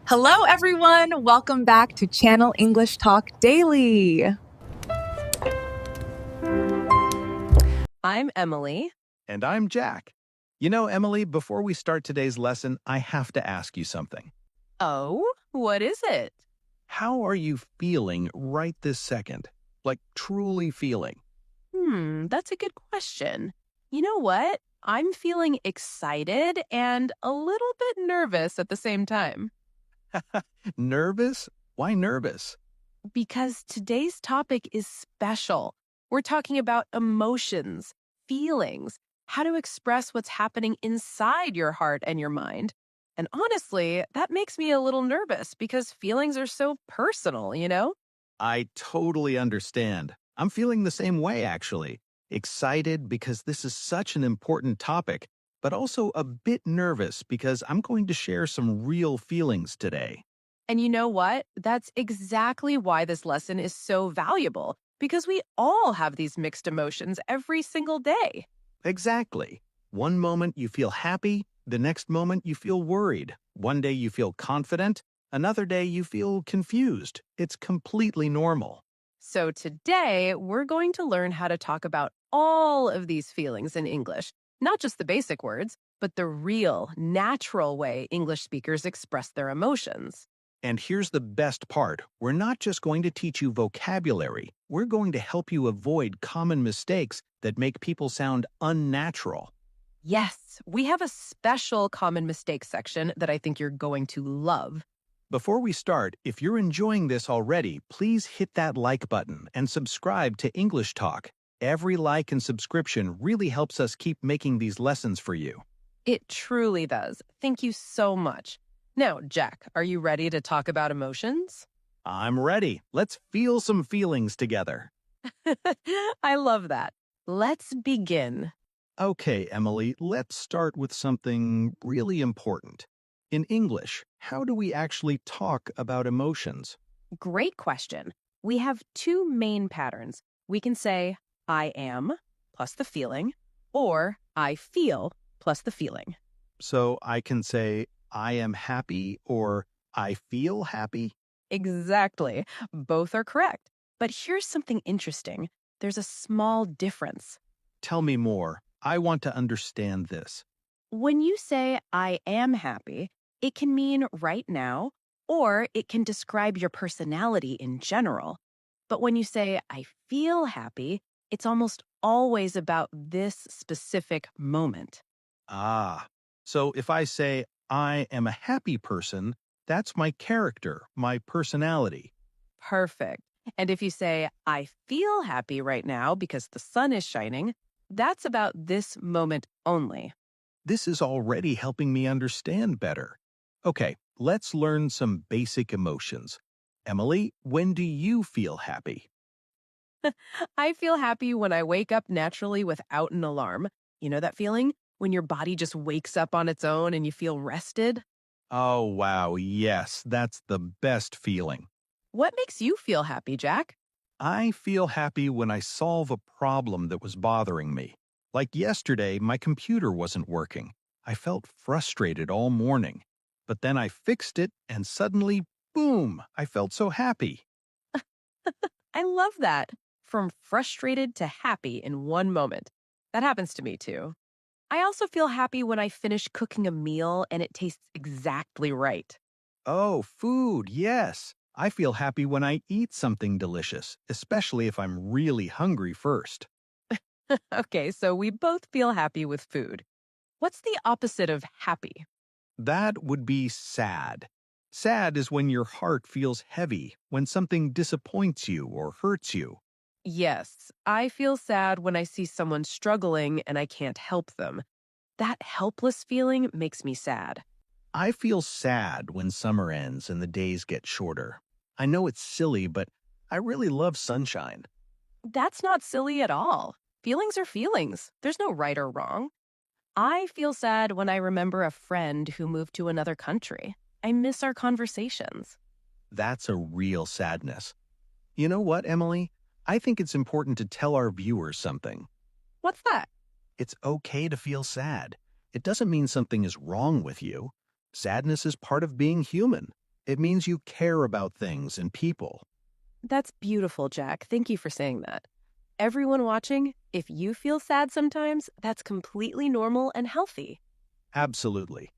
Hello, everyone. Welcome back to Channel English Talk Daily. I'm Emily. And I'm Jack. You know, Emily, before we start today's lesson, I have to ask you something. Oh, what is it? How are you feeling right this second? Like, truly feeling? That's a good question. You know what? I'm feeling excited and a little bit nervous at the same time Nervous? Why nervous? because today's topic is special. We're talking about emotions, feelings, how to express what's happening inside your heart and your mind. And honestly, that makes me a little nervous because feelings are so personal. I totally understand. I'm feeling the same way, actually. Excited because this is such an important topic, but also a bit nervous because I'm going to share some real feelings today. And you know what? That's exactly why this lesson is so valuable, because we all have these mixed emotions every single day. Exactly. One moment you feel happy, the next moment you feel worried. One day you feel confident, another day you feel confused. It's completely normal. So today, we're going to learn how to talk about all of these feelings in English, not just the basic words, but the real, natural way English speakers express their emotions. And here's the best part. We're not just going to teach you vocabulary. We're going to help you avoid common mistakes that make people sound unnatural. Yes, we have a special common mistake section that I think you're going to love. Before we start, if you're enjoying this already, please hit that like button and subscribe to English Talk. Every like and subscription really helps us keep making these lessons for you. It truly does. Thank you so much. Now, Jack, are you ready to talk about emotions? I'm ready. Let's feel some feelings together. I love that. Let's begin. Okay, Emily, let's start with something really important. In English, how do we actually talk about emotions? Great question. We have two main patterns. We can say, I am, plus the feeling, or I feel, plus the feeling. So I can say, I am happy or I feel happy? Exactly. Both are correct. But here's something interesting. There's a small difference. Tell me more. I want to understand this. When you say, I am happy, it can mean right now, or it can describe your personality in general. But when you say, I feel happy, it's almost always about this specific moment. Ah, so if I say, I am a happy person, that's my character, my personality. Perfect. And if you say, I feel happy right now because the sun is shining, that's about this moment only. This is already helping me understand better. Okay, let's learn some basic emotions. Emily, when do you feel happy? I feel happy when I wake up naturally without an alarm. You know that feeling? When your body just wakes up on its own and you feel rested? Oh, wow, yes, that's the best feeling. What makes you feel happy, Jack? I feel happy when I solve a problem that was bothering me. Like yesterday, my computer wasn't working. I felt frustrated all morning. But then I fixed it, and suddenly, boom, I felt so happy. I love that. From frustrated to happy in one moment. That happens to me too. I also feel happy when I finish cooking a meal and it tastes exactly right. Oh, food, yes. I feel happy when I eat something delicious, especially if I'm really hungry first. Okay, so we both feel happy with food. What's the opposite of happy? That would be sad. Sad is when your heart feels heavy, when something disappoints you or hurts you. Yes, I feel sad when I see someone struggling and I can't help them. That helpless feeling makes me sad. I feel sad when summer ends and the days get shorter. I know it's silly, but I really love sunshine. That's not silly at all. Feelings are feelings. There's no right or wrong. I feel sad when I remember a friend who moved to another country. I miss our conversations. That's a real sadness. You know what, Emily? I think it's important to tell our viewers something. What's that? It's okay to feel sad. It doesn't mean something is wrong with you. Sadness is part of being human. It means you care about things and people. That's beautiful, Jack. Thank you for saying that. Everyone watching, if you feel sad sometimes, that's completely normal and healthy. Absolutely.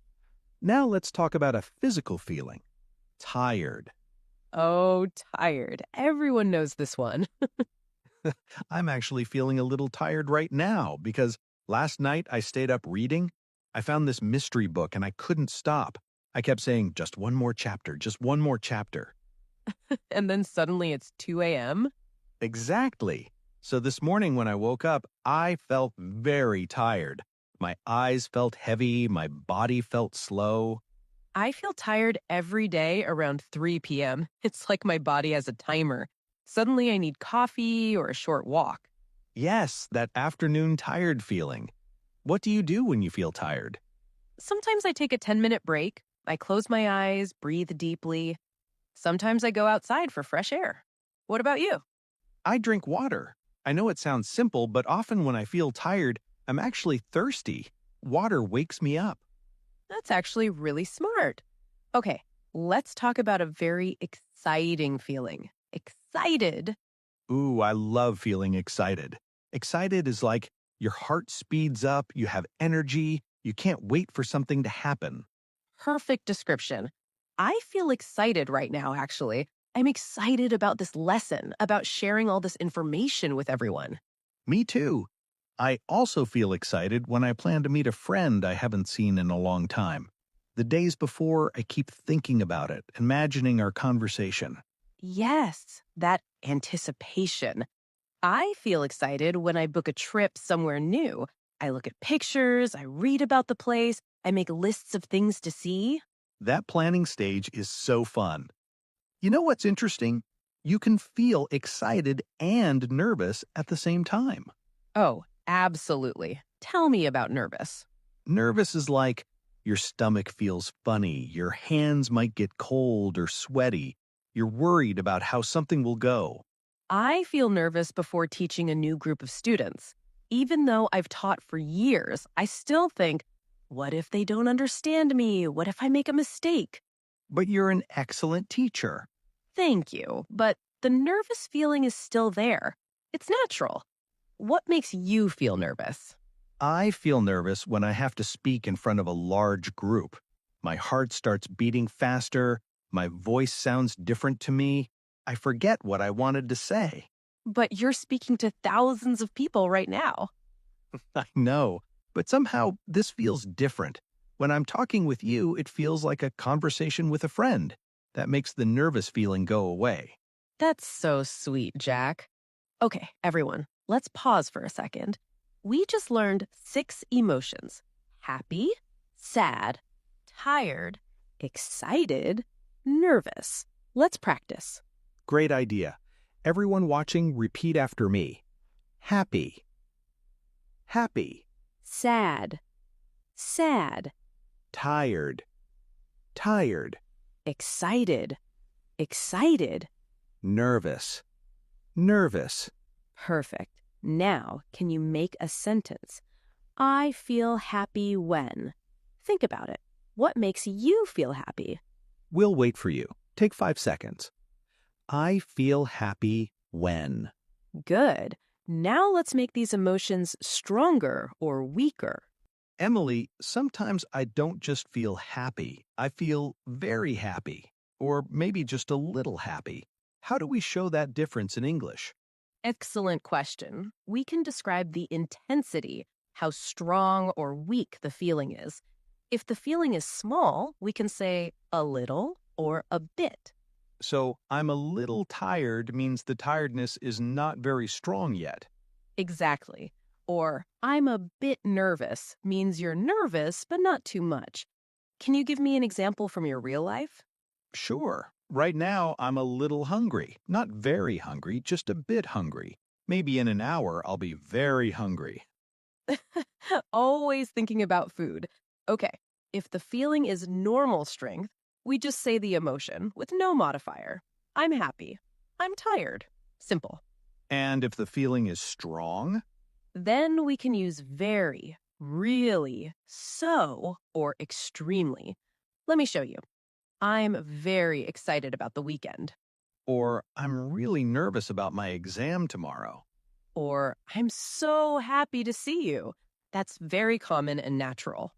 Now let's talk about a physical feeling. Tired. Oh, tired. Everyone knows this one. I'm actually feeling a little tired right now because last night I stayed up reading. I found this mystery book and I couldn't stop. I kept saying, just one more chapter, just one more chapter. And then suddenly it's 2 a.m. Exactly. So this morning when I woke up, I felt very tired. My eyes felt heavy, my body felt slow. I feel tired every day around 3 p.m. It's like my body has a timer. Suddenly I need coffee or a short walk. Yes, that afternoon tired feeling. What do you do when you feel tired? Sometimes I take a 10-minute break. I close my eyes, breathe deeply. Sometimes I go outside for fresh air. What about you? I drink water. I know it sounds simple, but often when I feel tired, I'm actually thirsty. Water wakes me up. That's actually really smart. Okay, let's talk about a very exciting feeling. Excited. Ooh, I love feeling excited. Excited is like your heart speeds up, you have energy, you can't wait for something to happen. Perfect description. I feel excited right now, actually. I'm excited about this lesson, about sharing all this information with everyone. Me too. I also feel excited when I plan to meet a friend I haven't seen in a long time. The days before, I keep thinking about it, imagining our conversation. Yes, that anticipation. I feel excited when I book a trip somewhere new. I look at pictures, I read about the place, I make lists of things to see. That planning stage is so fun. You know what's interesting? You can feel excited and nervous at the same time. Oh, absolutely. Tell me about nervous. Nervous is like your stomach feels funny, your hands might get cold or sweaty, you're worried about how something will go. I feel nervous before teaching a new group of students. Even though I've taught for years, I still think, what if they don't understand me? What if I make a mistake? But you're an excellent teacher. Thank you, but the nervous feeling is still there. It's natural. What makes you feel nervous? I feel nervous when I have to speak in front of a large group. My heart starts beating faster, my voice sounds different to me. I forget what I wanted to say. But you're speaking to thousands of people right now. I know, but somehow this feels different. When I'm talking with you, it feels like a conversation with a friend. That makes the nervous feeling go away. That's so sweet, Jack. Okay, everyone, let's pause for a second. We just learned 6 emotions: happy, sad, tired, excited, nervous. Let's practice. Great idea. Everyone watching, repeat after me. Happy. Happy. Sad, sad, Tired. Tired. excited, excited. Nervous. Nervous. Perfect. Now, can you make a sentence? I feel happy when. Think about it. What makes you feel happy? We'll wait for you. Take 5 seconds. I feel happy when. Good. Now let's make these emotions stronger or weaker. Emily, sometimes I don't just feel happy. I feel very happy. Or maybe just a little happy. How do we show that difference in English? Excellent question. We can describe the intensity, how strong or weak the feeling is. If the feeling is small, we can say a little or a bit. So, I'm a little tired means the tiredness is not very strong yet. Exactly. Or I'm a bit nervous means you're nervous, but not too much. Can you give me an example from your real life? Sure. Right now, I'm a little hungry. Not very hungry, just a bit hungry. Maybe in an hour, I'll be very hungry. Always thinking about food. Okay, if the feeling is normal strength, we just say the emotion with no modifier. I'm happy. I'm tired. Simple. And if the feeling is strong, Then we can use very, really, so, or extremely. Let me show you. I'm very excited about the weekend. Or I'm really nervous about my exam tomorrow. Or I'm so happy to see you. That's very common and natural.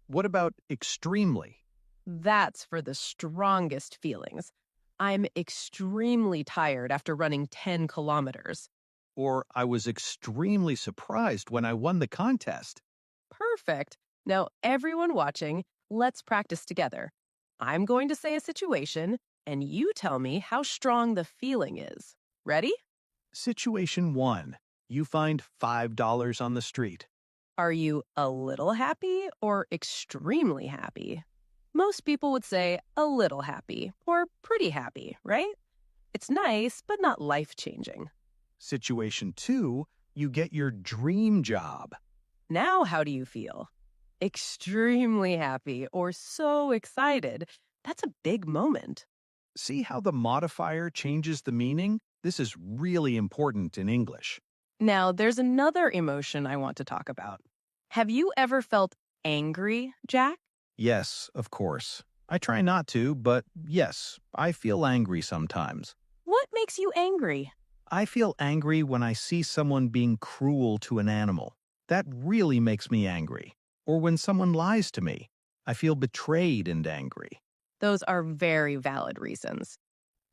What about extremely? That's for the strongest feelings. I'm extremely tired after running 10 kilometers. Or I was extremely surprised when I won the contest. Perfect. Now, everyone watching, let's practice together. I'm going to say a situation, and you tell me how strong the feeling is. Ready? Situation 1. You find $5 on the street. Are you a little happy or extremely happy? Most people would say a little happy or pretty happy, right? It's nice, but not life-changing. Situation 2. You get your dream job. Now, how do you feel? Extremely happy or so excited. That's a big moment. See how the modifier changes the meaning? This is really important in English. Now, there's another emotion I want to talk about. Have you ever felt angry, Jack? Yes, of course. I try not to, but yes, I feel angry sometimes. What makes you angry? I feel angry when I see someone being cruel to an animal. That really makes me angry. Or when someone lies to me. I feel betrayed and angry. Those are very valid reasons.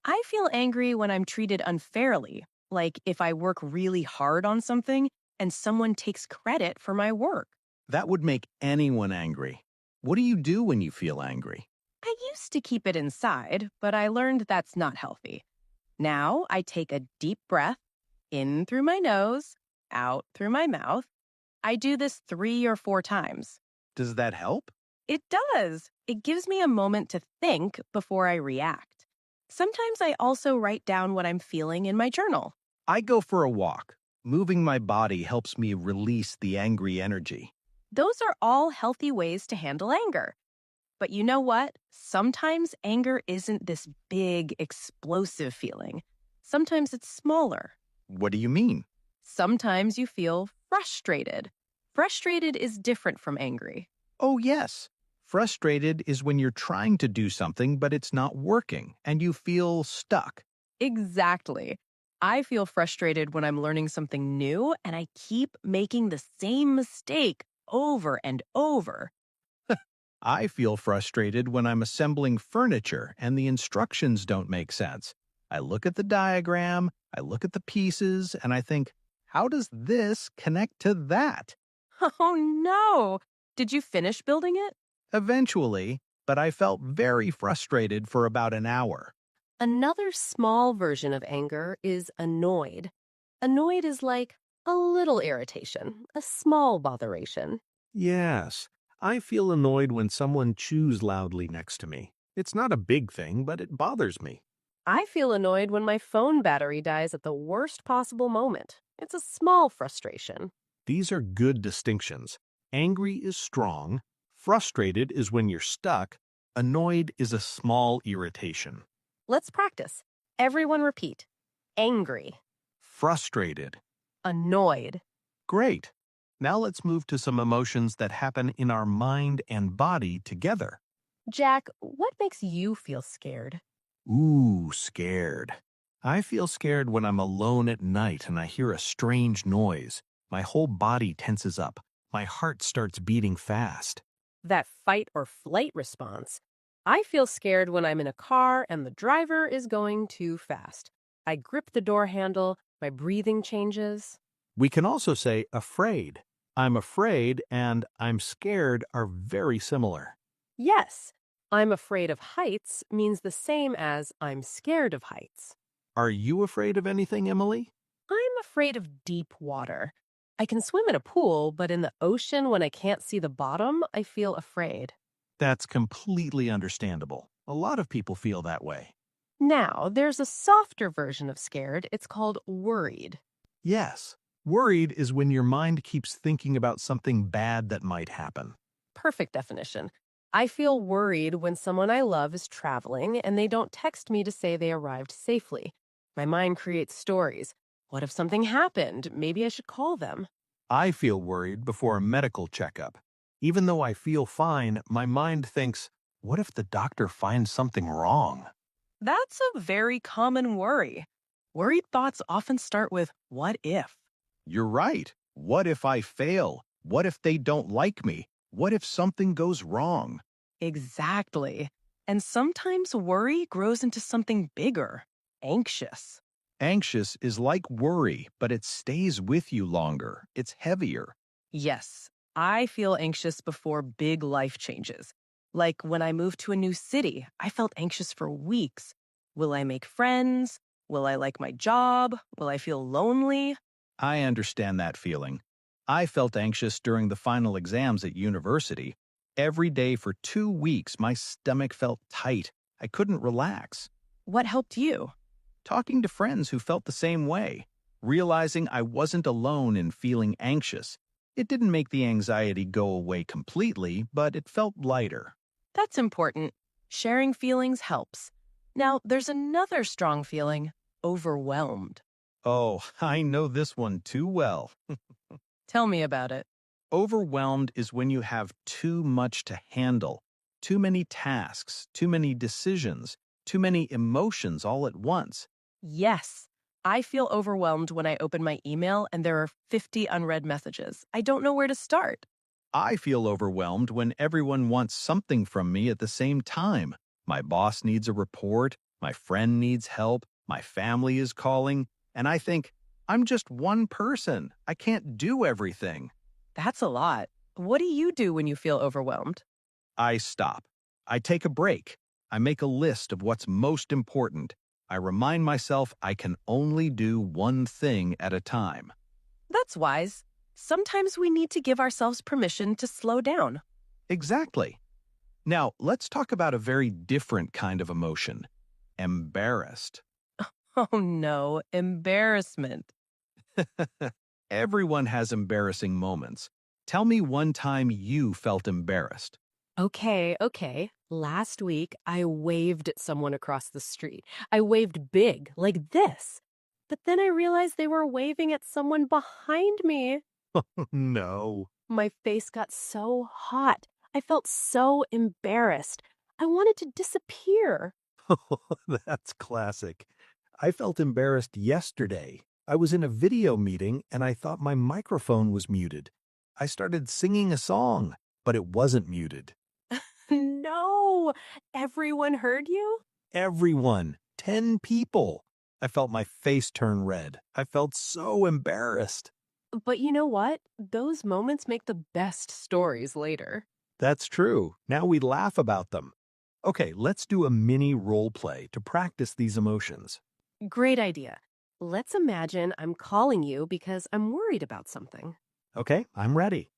I feel angry when I'm treated unfairly, like if I work really hard on something and someone takes credit for my work. That would make anyone angry. What do you do when you feel angry? I used to keep it inside, but I learned that's not healthy. Now I take a deep breath, in through my nose, out through my mouth. I do this 3 or 4 times. Does that help? It does. It gives me a moment to think before I react. Sometimes I also write down what I'm feeling in my journal. I go for a walk. Moving my body helps me release the angry energy. Those are all healthy ways to handle anger. But you know what? Sometimes anger isn't this big, explosive feeling. Sometimes it's smaller. What do you mean? Sometimes you feel frustrated. Frustrated is different from angry. Oh, yes. Frustrated is when you're trying to do something, but it's not working, and you feel stuck. Exactly. I feel frustrated when I'm learning something new and I keep making the same mistake over and over. I feel frustrated when I'm assembling furniture and the instructions don't make sense. I look at the diagram, I look at the pieces, and I think, how does this connect to that? Oh no! Did you finish building it? Eventually, but I felt very frustrated for about an hour. Another small version of anger is annoyed. Annoyed is like a little irritation, a small botheration. Yes, I feel annoyed when someone chews loudly next to me. It's not a big thing, but it bothers me. I feel annoyed when my phone battery dies at the worst possible moment. It's a small frustration. These are good distinctions. Angry is strong. Frustrated is when you're stuck. Annoyed is a small irritation. Let's practice. Everyone repeat. Angry. Frustrated. Annoyed. Great. Now let's move to some emotions that happen in our mind and body together. Jack, what makes you feel scared? Ooh, scared. I feel scared when I'm alone at night and I hear a strange noise. My whole body tenses up. My heart starts beating fast. That fight or flight response. I feel scared when I'm in a car and the driver is going too fast. I grip the door handle, my breathing changes. We can also say afraid. I'm afraid and I'm scared are very similar. Yes, I'm afraid of heights means the same as I'm scared of heights. Are you afraid of anything, Emily? I'm afraid of deep water. I can swim in a pool, but in the ocean when I can't see the bottom, I feel afraid. That's completely understandable. A lot of people feel that way. Now, there's a softer version of scared. It's called worried. Yes. Worried is when your mind keeps thinking about something bad that might happen. Perfect definition. I feel worried when someone I love is traveling and they don't text me to say they arrived safely. My mind creates stories. What if something happened? Maybe I should call them. I feel worried before a medical checkup. Even though I feel fine, my mind thinks, What if the doctor finds something wrong? That's a very common worry. Worried thoughts often start with what if? You're right. What if I fail? What if they don't like me? What if something goes wrong? Exactly. And sometimes worry grows into something bigger, anxious. Anxious is like worry, but it stays with you longer. It's heavier. Yes, I feel anxious before big life changes. Like when I moved to a new city, I felt anxious for weeks. Will I make friends? Will I like my job? Will I feel lonely? I understand that feeling. I felt anxious during the final exams at university. Every day for 2 weeks, my stomach felt tight. I couldn't relax. What helped you? Talking to friends who felt the same way, realizing I wasn't alone in feeling anxious. It didn't make the anxiety go away completely, but it felt lighter. That's important. Sharing feelings helps. Now, there's another strong feeling, overwhelmed. Oh, I know this one too well. Tell me about it. Overwhelmed is when you have too much to handle, too many tasks, too many decisions, too many emotions all at once. Yes, I feel overwhelmed when I open my email and there are 50 unread messages. I don't know where to start. I feel overwhelmed when everyone wants something from me at the same time. My boss needs a report, my friend needs help, my family is calling, and I think, I'm just one person. I can't do everything. That's a lot. What do you do when you feel overwhelmed? I stop. I take a break. I make a list of what's most important. I remind myself I can only do one thing at a time. That's wise. Sometimes we need to give ourselves permission to slow down. Exactly. Now, let's talk about a very different kind of emotion. Embarrassed. Oh no, embarrassment. Everyone has embarrassing moments. Tell me one time you felt embarrassed. Okay. Last week, I waved at someone across the street. I waved big, like this. But then I realized they were waving at someone behind me. No. My face got so hot. I felt so embarrassed. I wanted to disappear. That's classic. I felt embarrassed yesterday. I was in a video meeting and I thought my microphone was muted. I started singing a song, but it wasn't muted. No! Everyone heard you? Everyone, 10 people. I felt my face turn red. I felt so embarrassed. But you know what? Those moments make the best stories later. That's true. Now we laugh about them. Okay, let's do a mini role play to practice these emotions. Great idea. Let's imagine I'm calling you because I'm worried about something. Okay, I'm ready.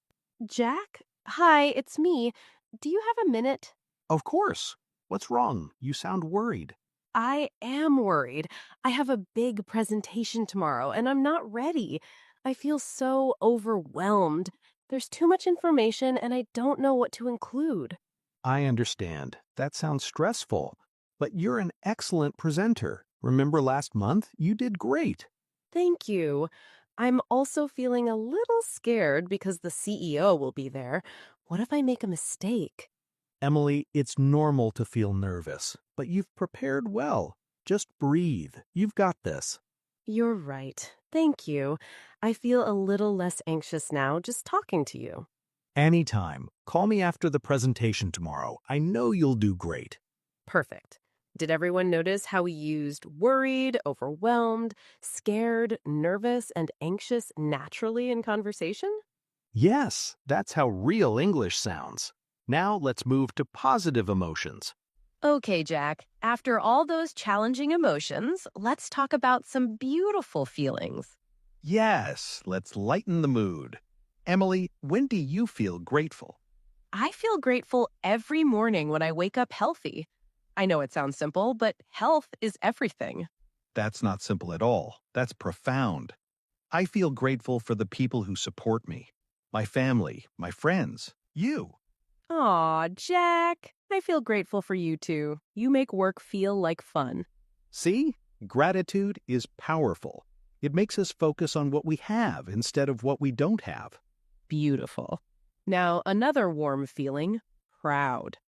Jack? Hi, it's me. Do you have a minute? Of course. What's wrong? You sound worried. I am worried. I have a big presentation tomorrow and I'm not ready. I feel so overwhelmed. There's too much information and I don't know what to include. I understand. That sounds stressful. But you're an excellent presenter. Remember last month? You did great. Thank you. I'm also feeling a little scared because the CEO will be there. What if I make a mistake? Emily, it's normal to feel nervous, but you've prepared well. Just breathe. You've got this. You're right. Thank you. I feel a little less anxious now just talking to you. Anytime. Call me after the presentation tomorrow. I know you'll do great. Perfect. Did everyone notice how we used worried, overwhelmed, scared, nervous, and anxious naturally in conversation? Yes, that's how real English sounds. Now let's move to positive emotions. Okay, Jack. After all those challenging emotions, let's talk about some beautiful feelings. Yes, let's lighten the mood. Emily, when do you feel grateful? I feel grateful every morning when I wake up healthy. I know it sounds simple, but health is everything. That's not simple at all. That's profound. I feel grateful for the people who support me. My family, my friends, you. Aw, Jack. I feel grateful for you too. You make work feel like fun. See? Gratitude is powerful. It makes us focus on what we have instead of what we don't have. Beautiful. Now, another warm feeling, proud.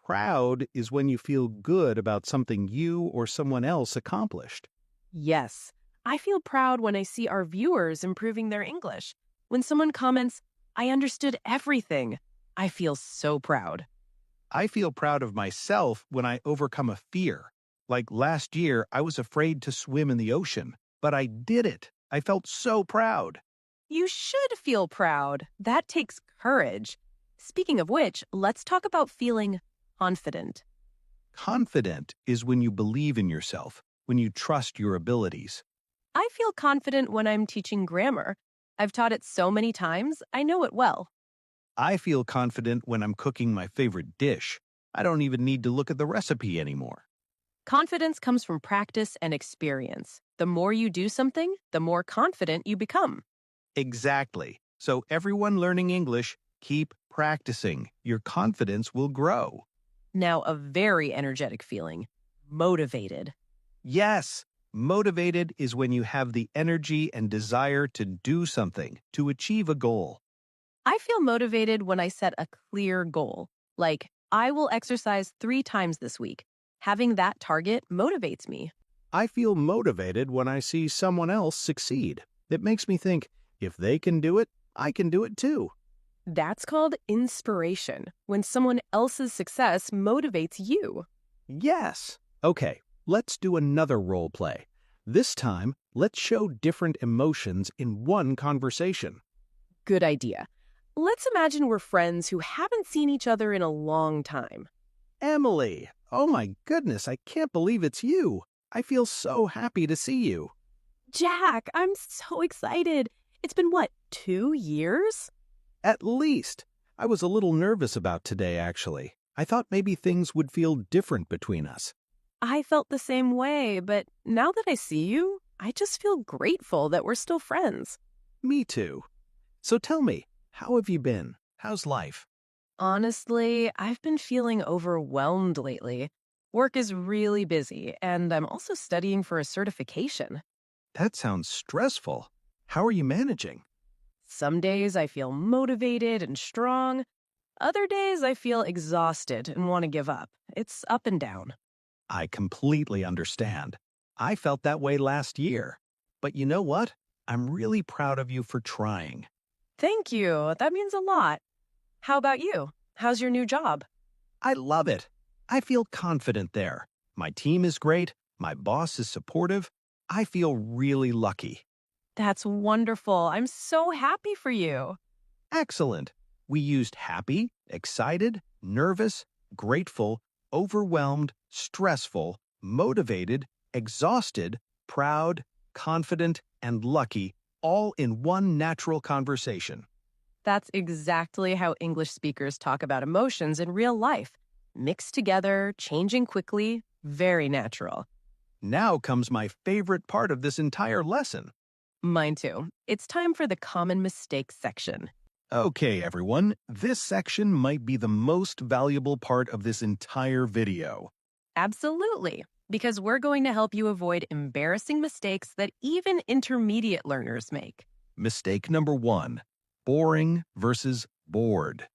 Proud is when you feel good about something you or someone else accomplished. Yes, I feel proud when I see our viewers improving their English. When someone comments, I understood everything, I feel so proud. I feel proud of myself when I overcome a fear. Like last year, I was afraid to swim in the ocean, but I did it. I felt so proud. You should feel proud. That takes courage. Speaking of which, let's talk about feeling confident. Confident is when you believe in yourself, when you trust your abilities. I feel confident when I'm teaching grammar. I've taught it so many times, I know it well. I feel confident when I'm cooking my favorite dish. I don't even need to look at the recipe anymore. Confidence comes from practice and experience. The more you do something, the more confident you become. Exactly. So everyone learning English, keep practicing. Your confidence will grow. Now, a very energetic feeling, motivated. Yes, motivated is when you have the energy and desire to do something, to achieve a goal. I feel motivated when I set a clear goal, like I will exercise 3 times this week. Having that target motivates me. I feel motivated when I see someone else succeed. It makes me think, if they can do it, I can do it too. That's called inspiration, when someone else's success motivates you. Yes. Okay, let's do another role play. This time, let's show different emotions in one conversation. Good idea. Let's imagine we're friends who haven't seen each other in a long time. Emily, oh my goodness, I can't believe it's you. I feel so happy to see you. Jack, I'm so excited. It's been, what, 2 years? At least. I was a little nervous about today, actually. I thought maybe things would feel different between us. I felt the same way, but now that I see you, I just feel grateful that we're still friends. Me too. So tell me, how have you been? How's life? Honestly, I've been feeling overwhelmed lately. Work is really busy, and I'm also studying for a certification. That sounds stressful. How are you managing? Some days I feel motivated and strong. Other days I feel exhausted and want to give up. It's up and down. I completely understand. I felt that way last year. But you know what? I'm really proud of you for trying. Thank you. That means a lot. How about you? How's your new job? I love it. I feel confident there. My team is great. My boss is supportive. I feel really lucky. That's wonderful. I'm so happy for you. Excellent. We used happy, excited, nervous, grateful, overwhelmed, stressful, motivated, exhausted, proud, confident, and lucky, all in one natural conversation. That's exactly how English speakers talk about emotions in real life. Mixed together, changing quickly, very natural. Now comes my favorite part of this entire lesson. Mine too. It's time for the common mistakes section. Okay, everyone, this section might be the most valuable part of this entire video. Absolutely, because we're going to help you avoid embarrassing mistakes that even intermediate learners make. Mistake number 1, boring versus bored.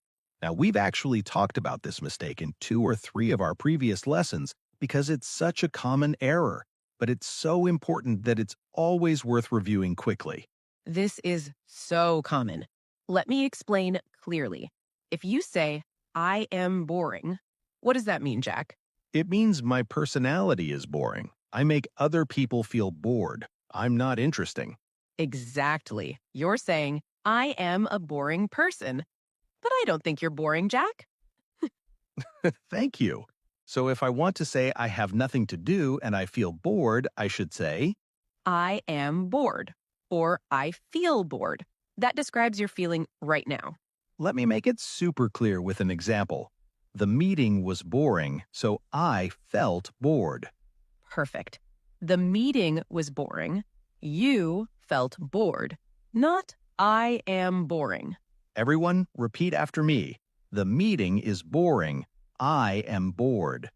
Now, we've actually talked about this mistake in 2 or 3 of our previous lessons because it's such a common error, but it's so important that it's always worth reviewing quickly. This is so common. Let me explain clearly. If you say, I am boring, what does that mean, Jack? It means my personality is boring. I make other people feel bored. I'm not interesting. Exactly. You're saying, I am a boring person. But I don't think you're boring, Jack. Thank you. So if I want to say I have nothing to do and I feel bored, I should say, I am bored, or I feel bored. That describes your feeling right now. let me make it super clear with an example. The meeting was boring, so I felt bored. Perfect. The meeting was boring. You felt bored. Not I am boring. Everyone, repeat after me. The meeting is boring. I am bored.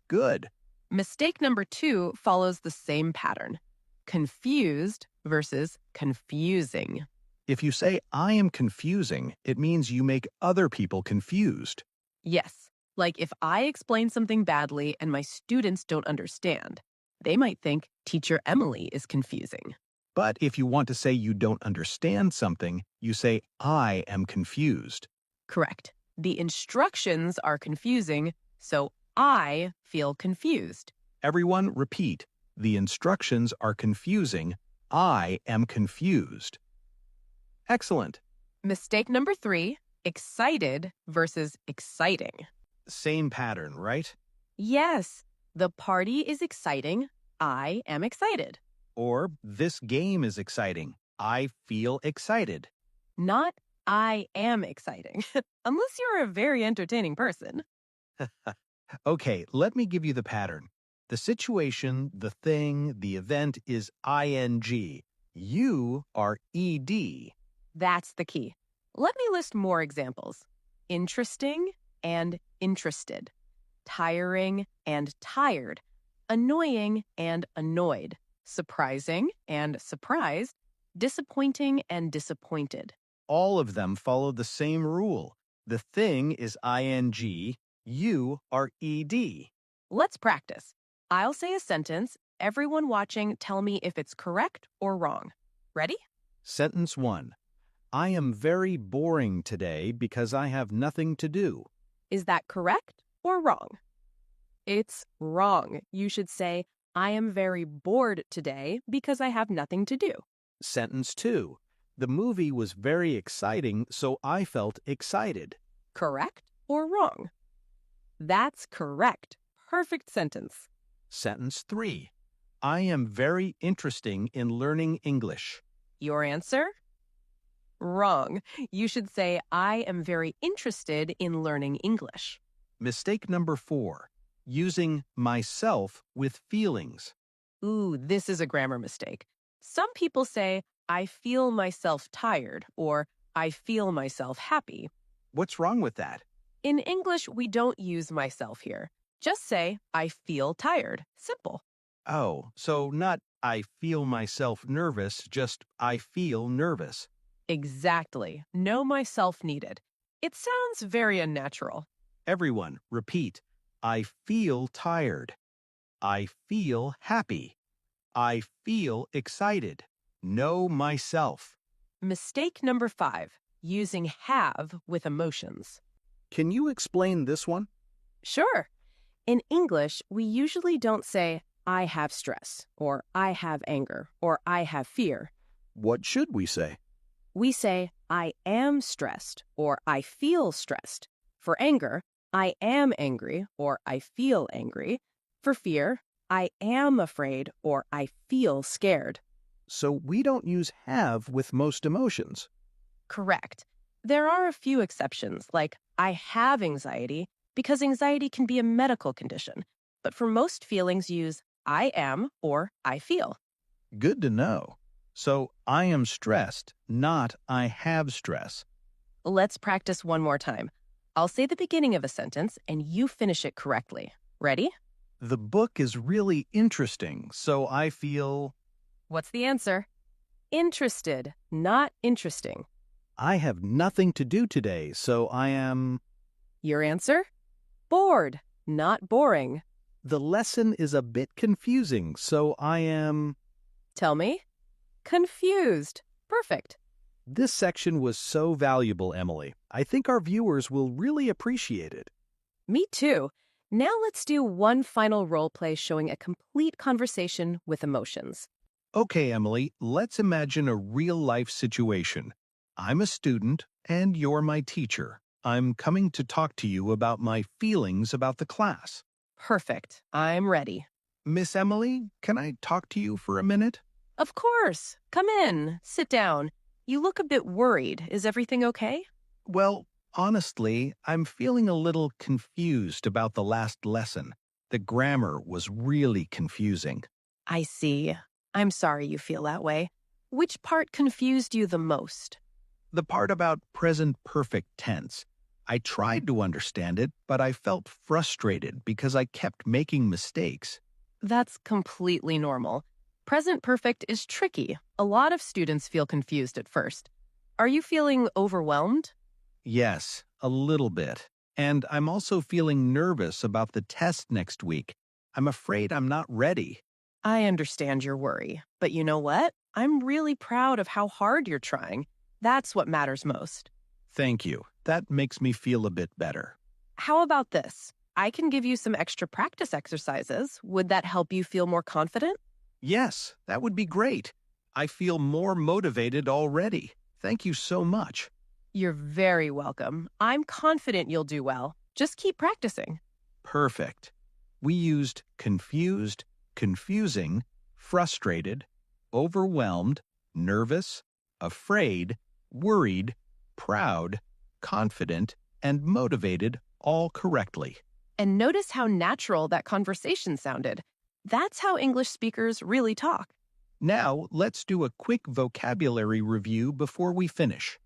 Good. Mistake number 2 follows the same pattern. Confused versus confusing. If you say I am confusing, it means you make other people confused. Yes, Like if I explain something badly and my students don't understand, they might think Teacher Emily is confusing. But if you want to say you don't understand something, you say, I am confused. Correct. The instructions are confusing, so I feel confused. Everyone repeat. The instructions are confusing. I am confused. Excellent. Mistake number 3, excited versus exciting. Same pattern, right? Yes, the party is exciting. I am excited. Or this game is exciting. I feel excited. Not I am exciting, unless you're a very entertaining person. Okay, let me give you the pattern. The situation, the thing, the event is ing. You are ed. That's the key. Let me list more examples. Interesting and interested. Tiring and tired. Annoying and annoyed. Surprising and surprised. Disappointing and disappointed. All of them follow the same rule. The thing is ing. You are ed. Let's practice. I'll say a sentence. Everyone watching tell me if it's correct or wrong. Ready? Sentence 1. I am very boring today because I have nothing to do. Is that correct or wrong? It's wrong. You should say, I am very bored today because I have nothing to do. Sentence 2. The movie was very exciting, so I felt excited. Correct or wrong? That's correct. Perfect sentence. Sentence 3. I am very interesting in learning English. Your answer? Wrong. You should say, I am very interested in learning English. Mistake number 4. Using myself with feelings. Ooh, this is a grammar mistake. Some people say, I feel myself tired or I feel myself happy. What's wrong with that? In English, we don't use myself here. Just say, I feel tired. Simple. Oh, so not I feel myself nervous, just I feel nervous. Exactly. No myself needed. It sounds very unnatural. Everyone, repeat. I feel tired. I feel happy. I feel excited. Know myself. Mistake number 5, using have with emotions. Can you explain this one? Sure. In English, we usually don't say, I have stress, or I have anger, or I have fear. What should we say? We say, I am stressed, or I feel stressed. For anger, I am angry, or I feel angry. For fear, I am afraid, or I feel scared. So we don't use have with most emotions. Correct. There are a few exceptions, like I have anxiety, because anxiety can be a medical condition. But for most feelings, use I am or I feel. Good to know. So I am stressed, not I have stress. Let's practice one more time. I'll say the beginning of a sentence and you finish it correctly. Ready? The book is really interesting, so I feel... What's the answer? Interested, not interesting. I have nothing to do today, so I am... Your answer? Bored, not boring. The lesson is a bit confusing, so I am... Tell me. Confused. Perfect. This section was so valuable, Emily. I think our viewers will really appreciate it. Me too. Now let's do one final role play showing a complete conversation with emotions. Okay, Emily, let's imagine a real-life situation. I'm a student, and you're my teacher. I'm coming to talk to you about my feelings about the class. Perfect. I'm ready. Miss Emily, can I talk to you for a minute? Of course. Come in. Sit down. You look a bit worried. Is everything okay? Well, honestly, I'm feeling a little confused about the last lesson. The grammar was really confusing. I see. I'm sorry you feel that way. Which part confused you the most? The part about present perfect tense. I tried to understand it, but I felt frustrated because I kept making mistakes. That's completely normal. Present perfect is tricky. A lot of students feel confused at first. Are you feeling overwhelmed? Yes, a little bit. And I'm also feeling nervous about the test next week. I'm afraid I'm not ready. I understand your worry, but you know what? I'm really proud of how hard you're trying. That's what matters most. Thank you. That makes me feel a bit better. How about this? I can give you some extra practice exercises. Would that help you feel more confident? Yes, that would be great. I feel more motivated already. Thank you so much. You're very welcome. I'm confident you'll do well. Just keep practicing. Perfect. We used confused, confusing, frustrated, overwhelmed, nervous, afraid, worried, proud, confident, and motivated all correctly. And notice how natural that conversation sounded. That's how English speakers really talk. Now, let's do a quick vocabulary review before we finish.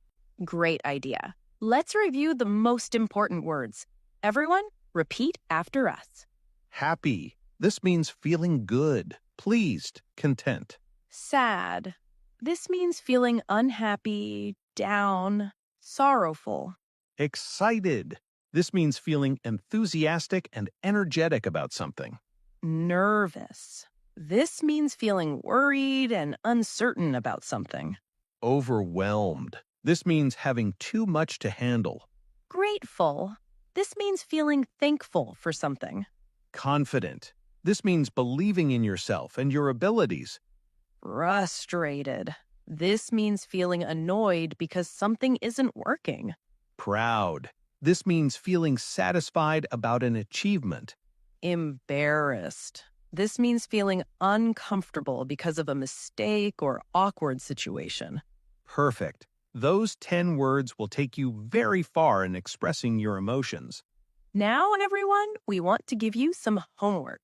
Great idea. Let's review the most important words. Everyone, repeat after us. Happy. This means feeling good, pleased, content. Sad. This means feeling unhappy, down, sorrowful. Excited. This means feeling enthusiastic and energetic about something. Nervous. This means feeling worried and uncertain about something. Overwhelmed. This means having too much to handle. Grateful. This means feeling thankful for something. Confident. This means believing in yourself and your abilities. Frustrated. This means feeling annoyed because something isn't working. Proud. This means feeling satisfied about an achievement. Embarrassed. This means feeling uncomfortable because of a mistake or awkward situation. Perfect. Those 10 words will take you very far in expressing your emotions. Now, everyone, we want to give you some homework.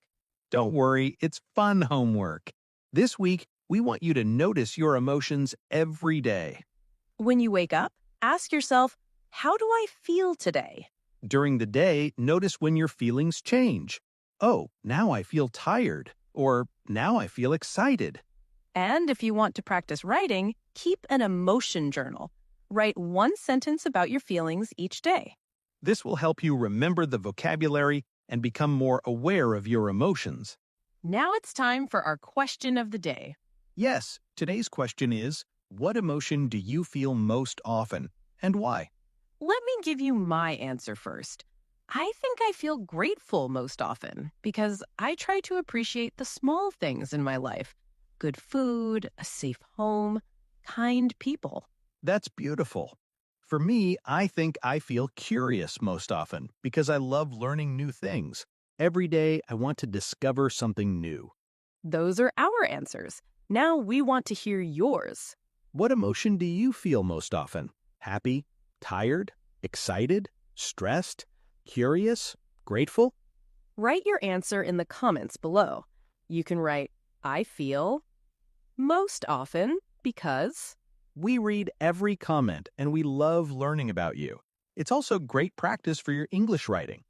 Don't worry, it's fun homework. This week, we want you to notice your emotions every day. When you wake up, ask yourself, how do I feel today? During the day, notice when your feelings change. Oh, now I feel tired, or now I feel excited. And if you want to practice writing, keep an emotion journal. Write one sentence about your feelings each day. This will help you remember the vocabulary and become more aware of your emotions. Now it's time for our question of the day. Yes, today's question is, what emotion do you feel most often, and why? Let me give you my answer first. I think I feel grateful most often because I try to appreciate the small things in my life. Good food, a safe home, kind people. That's beautiful. For me, I think I feel curious most often because I love learning new things. Every day, I want to discover something new. Those are our answers. Now we want to hear yours. What emotion do you feel most often? Happy, tired, excited, stressed, curious, grateful? Write your answer in the comments below. You can write, I feel most often because... We read every comment and we love learning about you. It's also great practice for your English writing.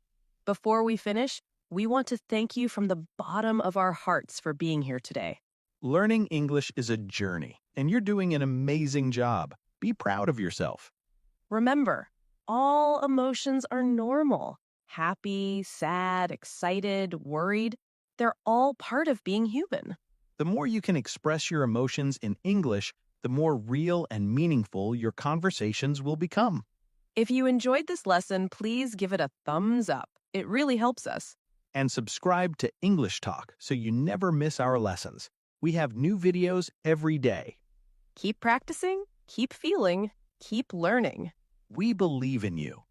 Before we finish, we want to thank you from the bottom of our hearts for being here today. Learning English is a journey, and you're doing an amazing job. Be proud of yourself. Remember, all emotions are normal. Happy, sad, excited, worried. They're all part of being human. The more you can express your emotions in English, the more real and meaningful your conversations will become. If you enjoyed this lesson, please give it a thumbs up. It really helps us. And subscribe to English Talk so you never miss our lessons. We have new videos every day. Keep practicing, keep feeling, keep learning. We believe in you.